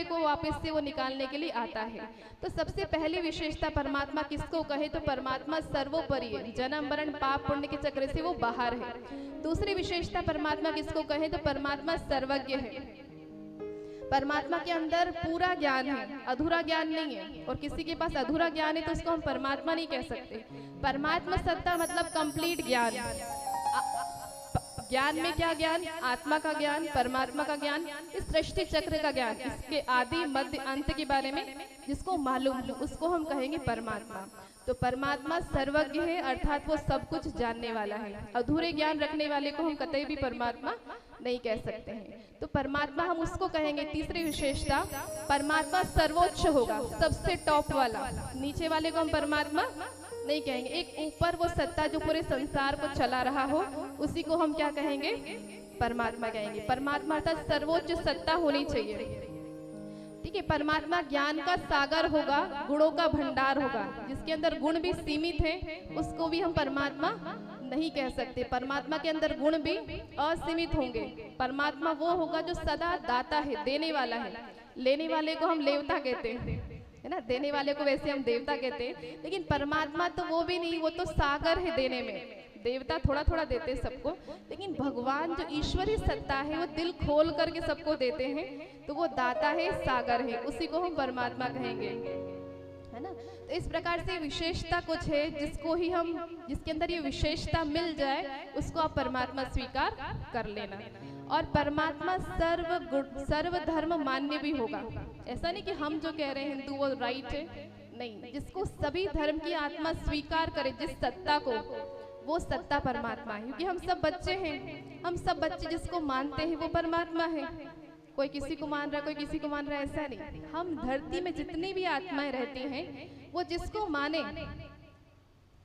को वापस से वो निकालने के लिए आता है। तो सबसे पहली विशेषता परमात्मा किसको कहे तो परमात्मा सर्वोपरि है, जन्म मरण पाप पुण्य के चक्र से वो बाहर है। दूसरी विशेषता परमात्मा किसको कहे तो परमात्मा सर्वज्ञ है। परमात्मा के अंदर पूरा ज्ञान है, अधूरा ज्ञान नहीं है। और किसी के पास अधूरा ज्ञान है तो उसको हम परमात्मा नहीं कह सकते। परमात्मा सत्ता मतलब कंप्लीट ज्ञान। ज्ञान में क्या ज्ञान? आत्मा का ज्ञान, परमात्मा का ज्ञान, इस सृष्टि चक्र का ज्ञान, इसके आदि मध्य अंत के बारे में जिसको मालूम हो उसको हम कहेंगे परमात्मा। तो परमात्मा सर्वज्ञ है, अर्थात वो सब कुछ जानने वाला है। अधूरे ज्ञान रखने वाले को हम कतई भी परमात्मा नहीं कह सकते हैं। तो परमात्मा हम उसको कहेंगे। तीसरी विशेषता, परमात्मा सर्वोच्च होगा, सबसे टॉप वाला। नीचे वाले को हम परमात्मा नहीं कहेंगे। एक ऊपर वो सत्ता जो पूरे संसार को चला रहा हो उसी को हम क्या कहेंगे? परमात्मा कहेंगे। परमात्मा अर्थात सर्वोच्च सत्ता होनी चाहिए। ठीक है। परमात्मा ज्ञान का सागर होगा, गुणों का भंडार होगा। जिसके अंदर गुण भी सीमित है उसको भी हम परमात्मा नहीं कह सकते। परमात्मा के अंदर गुण भी असीमित होंगे। परमात्मा वो होगा जो सदा दाता है, देने वाला है। लेने वाले को हम देवता कहते हैं, है ना। देने वाले को वैसे हम देवता कहते हैं, लेकिन परमात्मा तो वो भी नहीं, वो तो सागर है देने में। देवता थोड़ा थोड़ा देते हैं सबको, लेकिन भगवान जो ईश्वरीय सत्ता है वो दिल खोल करके सबको देते हैं। तो वो दाता है, सागर है, उसी को हम परमात्मा कहेंगे, है ना। तो इस प्रकार से विशेषता कुछ है जिसको ही हम, जिसके अंदर ये विशेषता मिल जाए उसको आप परमात्मा स्वीकार कर लेना। और परमात्मा सर्व धर्म मान्य भी होगा। ऐसा नहीं कि हम जो कह रहे हैं हिंदू वो राइट है, नहीं। जिसको सभी धर्म की आत्मा स्वीकार करे, जिस सत्ता को, वो सत्ता परमात्मा है। क्योंकि हम सब बच्चे हैं, हम सब बच्चे जिसको मानते हैं वो परमात्मा है। कोई किसी को मान रहा है, कोई किसी को मान रहा है, ऐसा नहीं। हम धरती में जितनी भी आत्माएं रहती हैं वो जिसको माने,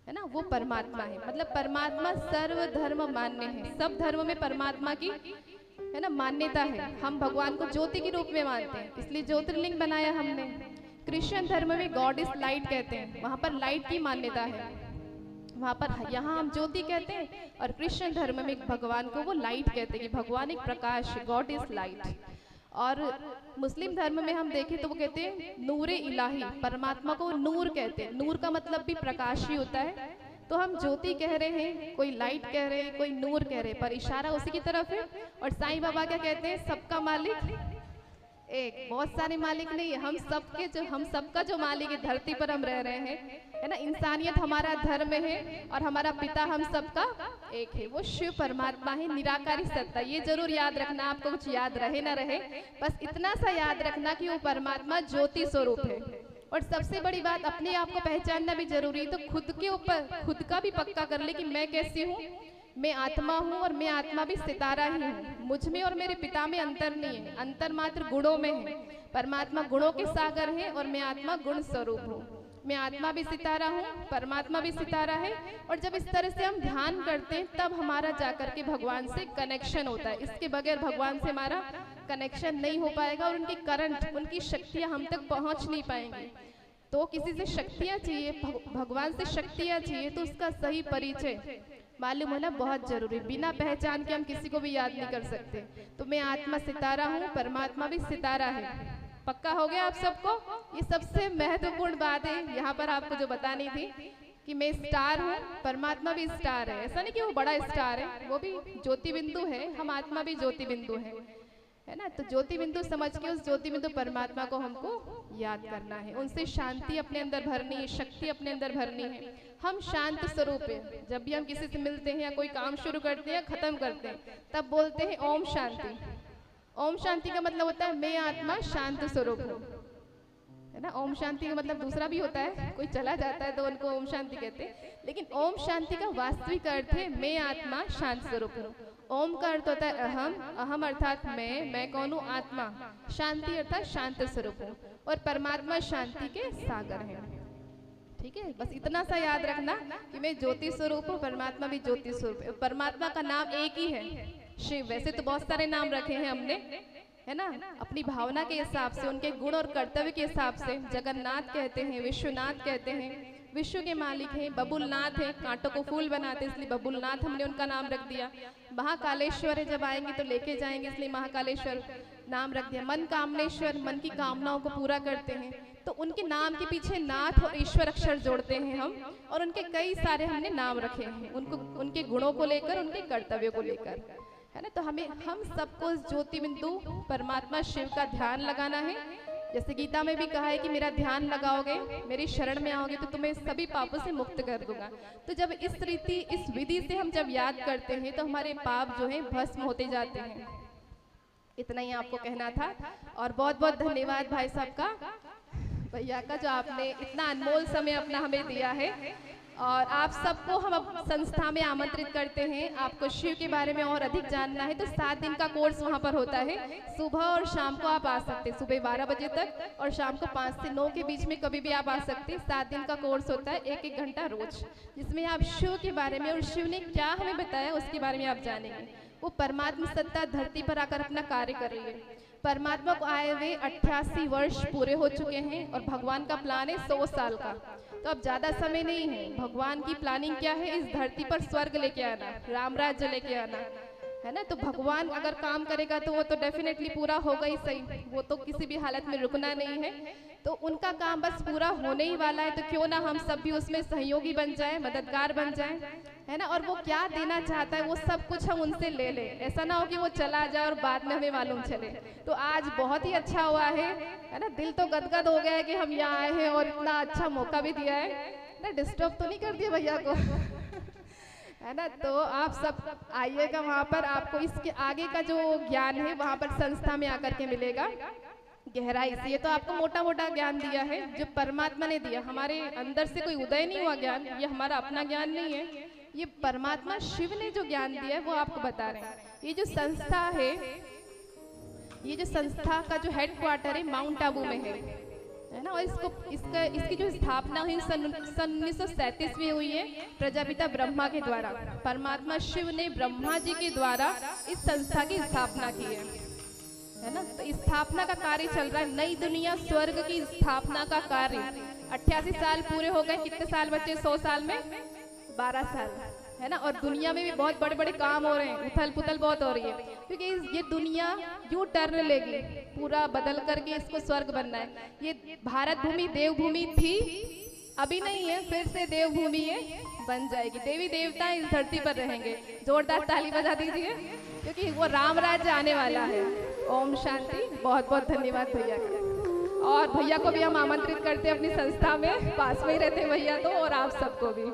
है ना, वो परमात्मा है। मतलब परमात्मा सर्व धर्म मान्य है। सब धर्म में परमात्मा की, है ना, मान्यता है। हम भगवान को ज्योति के रूप में मानते हैं, इसलिए ज्योतिर्लिंग बनाया हमने। क्रिश्चियन धर्म में गॉड इज लाइट कहते हैं, वहां पर लाइट की मान्यता है वहां पर। यहाँ हम ज्योति कहते हैं और क्रिश्चियन धर्म में भगवान को वो लाइट कहते हैं कि भगवान एक प्रकाश है, गॉड इज लाइट। और मुस्लिम धर्म में हम देखें तो वो कहते हैं नूरे इलाही, परमात्मा को नूर कहते हैं। नूर का मतलब भी प्रकाश ही होता है। तो हम ज्योति कह रहे हैं, कोई लाइट कह रहे हैं, कोई नूर कह रहे हैं, पर इशारा उसी की तरफ है। और साईं बाबा क्या कहते हैं? सबका मालिक एक, बहुत सारे मालिक नहीं है, हम सबका जो मालिक है, धरती पर हम रह रहे हैं, है ना। इंसानियत हमारा धर्म है और हमारा पिता हम सबका एक है, वो शिव परमात्मा है, निराकारी सत्ता। ये जरूर याद रखना, आपको कुछ याद रहे ना रहे, बस इतना सा याद रखना कि वो परमात्मा ज्योति स्वरूप है। और सबसे बड़ी बात, अपने आप को पहचानना भी जरूरी है। तो खुद के ऊपर खुद का भी पक्का कर ले कि मैं कैसी हूँ, मैं आत्मा हूँ और मैं आत्मा भी सितारा ही हूँ। मुझ में और मेरे पिता में अंतर नहीं है, अंतर मात्र गुणों में है। परमात्मा गुणों के सागर है और मैं आत्मा गुण स्वरूप हूँ। मैं आत्मा भी सितारा हूँ, परमात्मा भी सितारा है। और जब इस तरह से हम ध्यान करते हैं तब हमारा जाकर के भगवान से कनेक्शन होता है। इसके बगैर भगवान से हमारा कनेक्शन नहीं हो पाएगा और उनकी करंट, उनकी शक्तियाँ हम तक पहुँच नहीं पाएंगी। तो किसी से शक्तियाँ चाहिए, भगवान से शक्तियाँ चाहिए, तो उसका सही परिचय मालूम होना बहुत जरूरी। बिना पहचान के हम किसी को भी याद नहीं कर सकते। तो मैं आत्मा सितारा हूँ, परमात्मा भी सितारा है। पक्का हो गया आप सबको? ये सबसे महत्वपूर्ण बात है यहाँ पर आपको जो बतानी थी कि मैं स्टार हूँ, परमात्मा भी स्टार है। ऐसा नहीं कि वो बड़ा स्टार है, वो भी ज्योति बिंदु है, हम आत्मा भी ज्योति बिंदु है ना। तो ज्योति बिंदु समझ के उस ज्योति बिंदु परमात्मा को हमको याद करना है, उनसे शांति अपने अंदर भरनी है, शक्ति अपने अंदर भरनी है। हम शांत स्वरूप है। जब भी हम किसी से मिलते हैं या कोई काम शुरू करते हैं या खत्म करते हैं तब बोलते हैं ओम शांति। ओम शांति का मतलब होता है मैं आत्मा शांत स्वरूप हूँ, है ना। ओम शांति का मतलब दूसरा भी होता है, कोई चला जाता है तो उनको ओम शांति कहते हैं, लेकिन ओम शांति का वास्तविक अर्थ है मैं आत्मा शांत स्वरूप हूँ। ओम का अर्थ होता है अहम, अहम अर्थात मैं कौन हूँ? आत्मा। शांति अर्थात शांत स्वरूप हूँ और परमात्मा शांति के सागर है। ठीक है, बस इतना सा याद रखना कि मैं ज्योति स्वरूप हूँ, परमात्मा भी ज्योति स्वरूप है। परमात्मा का नाम एक ही है, शिव। वैसे तो बहुत सारे नाम रखे हैं हमने, है ना, अपनी भावना के हिसाब से, उनके गुण और कर्तव्य के हिसाब से। जगन्नाथ कहते हैं, विश्वनाथ कहते हैं, विश्व के मालिक हैं। बबुलनाथ है, कांटों को फूल बनाते इसलिए बबुलनाथ हमने उनका नाम रख दिया। महाकालेश्वर है, जब आएंगे तो लेके जाएंगे इसलिए महाकालेश्वर नाम रख दिया। मन कामनेश्वर, मन की कामनाओं को पूरा करते हैं, तो उनके नाम के पीछे नाथ और ईश्वर अक्षर जोड़ते हैं हम, और उनके कई सारे हमने नाम रखे हैं, उनको उनके गुणों को लेकर, उनके कर्तव्यों को लेकर, है ना। तो हम सबको ज्योति बिंदु परमात्मा शिव का ध्यान लगाना है। जैसे गीता में भी कहा है कि मेरा ध्यान लगाओगे, मेरी शरण में आओगे तो तुम्हें सभी पापों से मुक्त कर दूंगा। तो जब इस रीति, इस विधि से हम जब याद करते हैं तो हमारे पाप जो है भस्म होते जाते हैं। इतना ही आपको कहना था, और बहुत बहुत धन्यवाद भाई साहब का, भैया का, जो आपने इतना अनमोल समय अपना हमें दिया है। और आप सबको हम अब संस्था में आमंत्रित करते हैं। आपको शिव के बारे में और अधिक जानना है तो 7 दिन का कोर्स वहाँ पर होता है। सुबह और शाम को आप आ सकते हैं, सुबह 12 बजे तक और शाम को 5 से 9 के बीच में कभी भी आप आ सकते हैं। 7 दिन का कोर्स होता है, 1-1 घंटा रोज, जिसमें आप शिव के बारे में और शिव ने क्या हमें बताया उसके बारे में आप जानेंगे। वो परमात्मा सत्ता धरती पर आकर अपना कार्य कर रही है। परमात्मा को आए हुए 88 वर्ष पूरे हो चुके हैं और भगवान का प्लान है 100 साल का। तो अब ज्यादा समय नहीं है। भगवान की प्लानिंग क्या है? इस धरती पर स्वर्ग लेके आना, राम राज्य लेके आना, है ना। तो भगवान अगर काम करेगा तो वो तो डेफिनेटली पूरा होगा ही सही, वो तो किसी भी हालत में रुकना नहीं है। तो उनका काम बस पूरा होने ही वाला है, तो क्यों ना हम सब भी उसमें सहयोगी बन जाएं, मददगार बन जाएं, है ना। और वो क्या देना चाहता है वो सब कुछ हम उनसे ले लें। ऐसा ना हो कि वो चला जाए और बाद में हमें मालूम चले। तो आज बहुत ही अच्छा हुआ है ना। दिल तो गदगद हो गया है कि हम यहाँ आए हैं और इतना अच्छा मौका भी दिया है ना। डिस्टर्ब तो नहीं कर दिया भैया को है ना। तो आप सब आइएगा वहाँ पर, आपको इसके आगे का जो ज्ञान है वहाँ पर संस्था में आकर के मिलेगा गहराई से। ये तो आपको मोटा मोटा ज्ञान दिया है जो परमात्मा ने दिया, हमारे अंदर से कोई उदय नहीं हुआ ज्ञान, ये हमारा अपना ज्ञान नहीं है, ये परमात्मा शिव ने जो ज्ञान दिया है वो आपको बता रहे हैं। ये जो संस्था है, ये जो संस्था का जो हेड क्वार्टर है माउंट आबू में है ना। और इसकी जो स्थापना हुई सन 1937 में हुई है प्रजापिता ब्रह्मा के द्वारा। परमात्मा शिव ने ब्रह्मा जी के द्वारा इस संस्था की स्थापना की है ना। तो स्थापना का कार्य चल रहा है, नई दुनिया स्वर्ग की स्थापना का कार्य। 88 साल पूरे हो गए, कितने साल बचे 100 साल में? 12 साल, है ना। और दुनिया में भी बहुत बड़े बड़े काम हो रहे हैं, उथल पुथल बहुत हो रही है, क्योंकि ये दुनिया यूं टर्न लेगी, पूरा बदल करके इसको स्वर्ग बनना है। ये भारत भूमि देवभूमि थी, अभी नहीं है, फिर से देवभूमि ये बन जाएगी। देवी देवता इस धरती पर रहेंगे। जोरदार ताली बजा दीजिए, क्योंकि वो राम राज्य आने वाला है। ओम शांति। बहुत बहुत धन्यवाद भैया का। और भैया को भी हम आमंत्रित करते हैं अपनी संस्था में, पास में ही रहते हैं भैया तो, और आप सबको भी।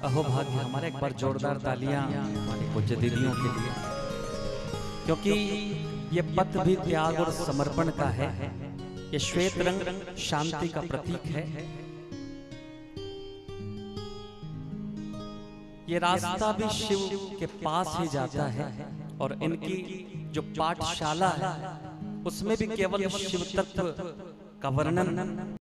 अहोभाग्य हमारे, एक बार जोरदार तालियां हमारी पूज्य दीदियों के लिए, क्योंकि ये पथ भी त्याग और समर्पण का है। ये श्वेत रंग शांति का प्रतीक है। ये रास्ता भी शिव के पास ही जाता है, और इनकी जो पाठशाला है उसमें भी केवल शिव तत्व का वर्णन